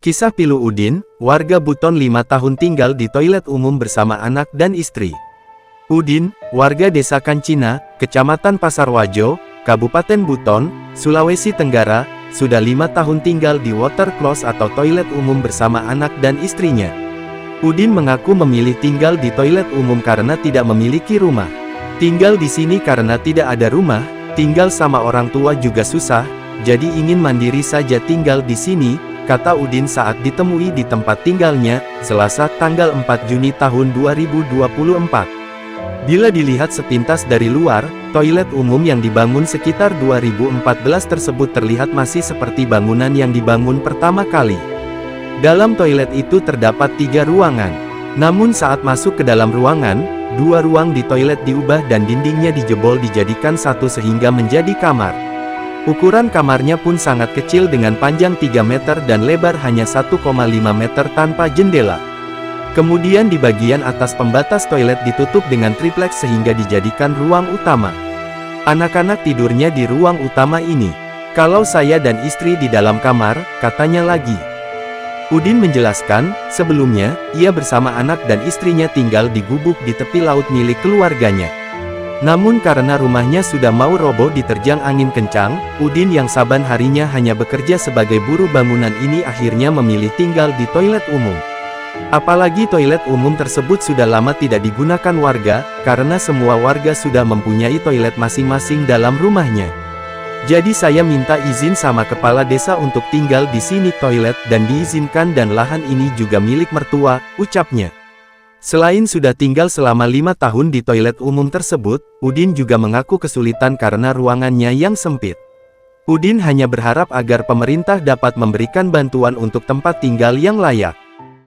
Kisah pilu Udin, warga Buton 5 tahun tinggal di toilet umum bersama anak dan istri. Udin, warga desa Kancina, Kecamatan Pasarwajo, Kabupaten Buton, Sulawesi Tenggara, sudah 5 tahun tinggal di water closet atau toilet umum bersama anak dan istrinya. Udin mengaku memilih tinggal di toilet umum karena tidak memiliki rumah. Tinggal di sini karena tidak ada rumah, tinggal sama orang tua juga susah, jadi ingin mandiri saja tinggal di sini, kata Udin saat ditemui di tempat tinggalnya, Selasa tanggal 4 Juni tahun 2024. Bila dilihat sepintas dari luar, toilet umum yang dibangun sekitar 2014 tersebut terlihat masih seperti bangunan yang dibangun pertama kali. Dalam toilet itu terdapat 3 ruangan. Namun saat masuk ke dalam ruangan, 2 ruang di toilet diubah dan dindingnya dijebol dijadikan satu sehingga menjadi kamar. Ukuran kamarnya pun sangat kecil dengan panjang 3 meter dan lebar hanya 1,5 meter tanpa jendela. Kemudian di bagian atas pembatas toilet ditutup dengan tripleks sehingga dijadikan ruang utama. Anak-anak tidurnya di ruang utama ini. Kalau saya dan istri di dalam kamar, katanya lagi. Udin menjelaskan, sebelumnya, ia bersama anak dan istrinya tinggal di gubuk di tepi laut milik keluarganya. Namun karena rumahnya sudah mau roboh diterjang angin kencang, Udin yang saban harinya hanya bekerja sebagai buruh bangunan ini akhirnya memilih tinggal di toilet umum. Apalagi toilet umum tersebut sudah lama tidak digunakan warga, karena semua warga sudah mempunyai toilet masing-masing dalam rumahnya. Jadi saya minta izin sama kepala desa untuk tinggal di sini toilet dan diizinkan dan lahan ini juga milik mertua, ucapnya. Selain sudah tinggal selama 5 tahun di toilet umum tersebut, Udin juga mengaku kesulitan karena ruangannya yang sempit. Udin hanya berharap agar pemerintah dapat memberikan bantuan untuk tempat tinggal yang layak.